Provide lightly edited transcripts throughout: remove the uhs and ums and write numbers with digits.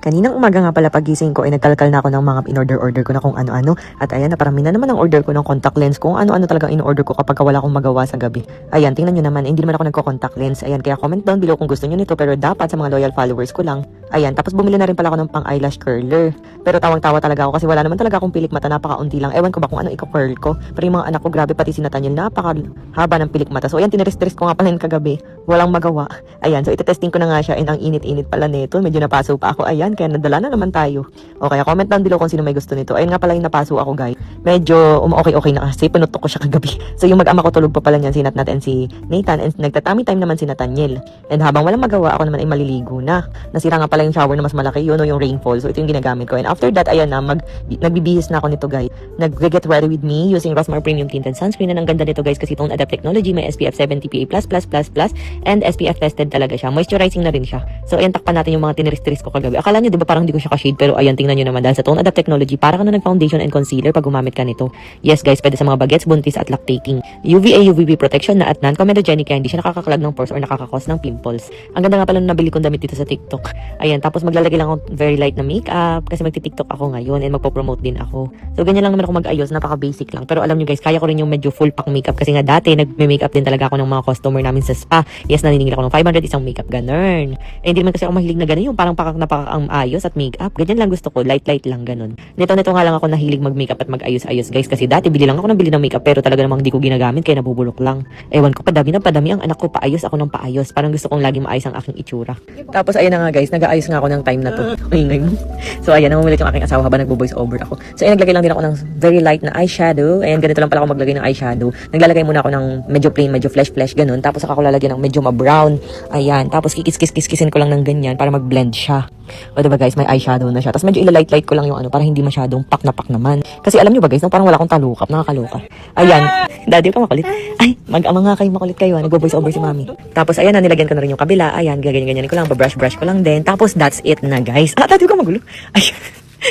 Kaninang umaga nga pala pagising ko ay nagkalkal na ako ng mga in-order ko na kung ano-ano. At ayan, naparami na naman ang order ko ng contact lens kung ano-ano talagang in-order ko kapag wala akong magawa sa gabi. Ayan, tingnan nyo naman, hindi naman ako nagko-contact lens. Ayan, kaya comment down below kung gusto nyo nito pero dapat sa mga loyal followers ko lang. Ayan, tapos bumili na rin pala ako ng pang eyelash curler. Pero tawang-tawa talaga ako kasi wala naman talaga akong pilik mata, napaka-unti lang. Ewan ko ba kung ano i-curl ko. Pero yung mga anak ko, grabe pati si Nathaniel, napaka-haba ng pilik mata. So ayan, tinirist-tirist ko nga pala yun kagabi. Walang magawa. Ayan, so itetesting ko na nga siya and ang init-init pala nito. Medyo napaso pa ako. Ayan, kaya nadala na naman tayo. Okay, comment down below kung sino may gusto nito. Ayun nga pala yung napaso ako, guys. Medyo okay na kasi pinutok ko siya kagabi. So yung mag-ama ko tulog pa pala niyan, si Nat and si Nathan, and nagtatami time naman si Nathaniel. And habang walang magawa, ako naman ay maliligo na. Nasira nga pala yung shower na mas malaki, yun o yung rainfall. So ito yung ginagamit ko. And after that, ayan na, nagbibihis na ako nito, guys. Nag-get ready with me using Rosmar Premium Tinted Sunscreen. And ang ganda nito, guys, kasi Tone Adapt Technology, may SPF 70 PA++++, and SPF tested talaga siya. Moisturizing na rin siya. So ayan, takpan natin yung mga tiniris-tiris ko kagabi. Akala nyo, di ba parang hindi ko siya ka-shade, pero ayan, tingnan nyo naman, dahil sa Tone Adapt Technology, para ka na nag-foundation and concealer pag gumamit ka nito. Yes, guys, pwede sa mga bagets, buntis at lactating. UVA, UVB protection na at non-comedogenic, kaya hindi siya nakakaklag ng pores or nakakakos ng pimples. Ang ganda nga pala nung nabili kong damit dito sa TikTok. Ayan, tapos maglalagay lang ako very light na makeup kasi magti-TikTok ako ngayon and magpo-promote din ako. So ganyan lang naman ako mag-ayos, napaka-basic lang. Pero alam nyo, guys, kaya ko rin yung medyo full pack makeup kasi nga dati nagme-makeup din talaga ako ng mga customer namin sa spa. Yes, naniningil ako ng 500 isang makeup, ganun. Eh, hindi naman kasi ako mahilig na ganun, yung parang pakak ayos at makeup. Ganyan lang gusto ko, light lang ganun. Nito nga lang ako nahilig mag-makeup at mag-ayos-ayos, guys, kasi dati bili lang ako ng bili ng makeup pero talaga namang hindi ko ginagamit kaya nabubulok lang. Ewan ko, padami ang anak ko, paayos ako ng paayos. Parang gusto kong lagi maayos ang aking itsura. Tapos ayan na nga, guys, nag-aayos nga ako ng time na to. Ingay mo. So ayan, namumulit yung aking asawa habang nagbo-voice over ako. So ayan, naglagay lang din ako ng very light na eyeshadow. Ayan, ganito lang pala ako maglagay ng eyeshadow. Naglalagay muna ako ng medyo plain, medyo flesh ganun. Tapos saka ako lalagyan ng medyo ma-brown. Ayan, tapos kikis-kisin ko lang ng ganyan para mag-blend siya. O diba, guys, may eyeshadow na siya. Tapos medyo ilalight ko lang yung ano para hindi masyadong pak naman. Kasi alam nyo ba, guys, parang wala akong talukap, nakakaloka. Ayan, daddy ka makulit. Ay, mag-ama nga kayo, makulit kayo. Nagbo-voice over si mami. Tapos ayan, nilagyan ko na rin yung kabila. Ayan, ganyan ko lang, brush ko lang din. Tapos that's it na, guys. Daddy ka magulo. Ay.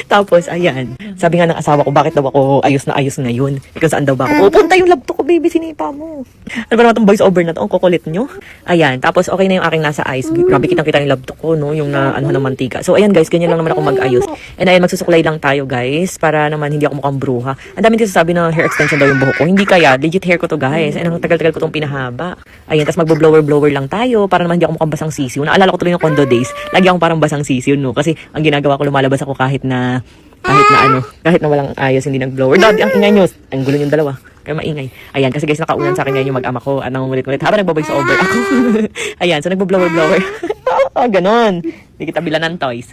Tapos, ayan. Sabi nga ng asawa ko, bakit daw ako ayos na ayos ngayon? Ikaw saan daw ba ako? Pupunta yung laptop ko, baby, sinipa mo. Ano ba naman itong voice over na to? Ang kukulit nyo. Ayan. Tapos, okay na yung aking nasa eyes. Grabe, kitang-kita yung laptop ko, no? Yung na, ano, ng mantika. So, ayan, guys, ganyan lang naman ako mag-ayos. And ayan, magsusuklay lang tayo, guys, para naman hindi ako mukhang bruha. Ang dami dito sabi na hair extension daw yung buhok ko. Hindi kaya, legit hair ko to, guys. And ang tagal-tagal ko tong pinahaba. Ayan, tapos magbo-blower lang tayo para naman hindi ako mukhang basang sisiw. Naalala ko tuloy yung condo days. Lagi akong parang basang sisiw, no? Kasi ang ginagawa ko, lumalabas ako kahit na walang ayos, hindi nag-blower. Daddy, ang ingay nyo. Ang gulo yung dalawa. Kaya maingay. Ayan, kasi guys, nakaunan sa akin ngayon yung mag-ama ko at nangungulit-ngulit habang nagbo-voice over ako. Ayan, so nagbo-blower. Ganon. Hindi kita bilan ng toys.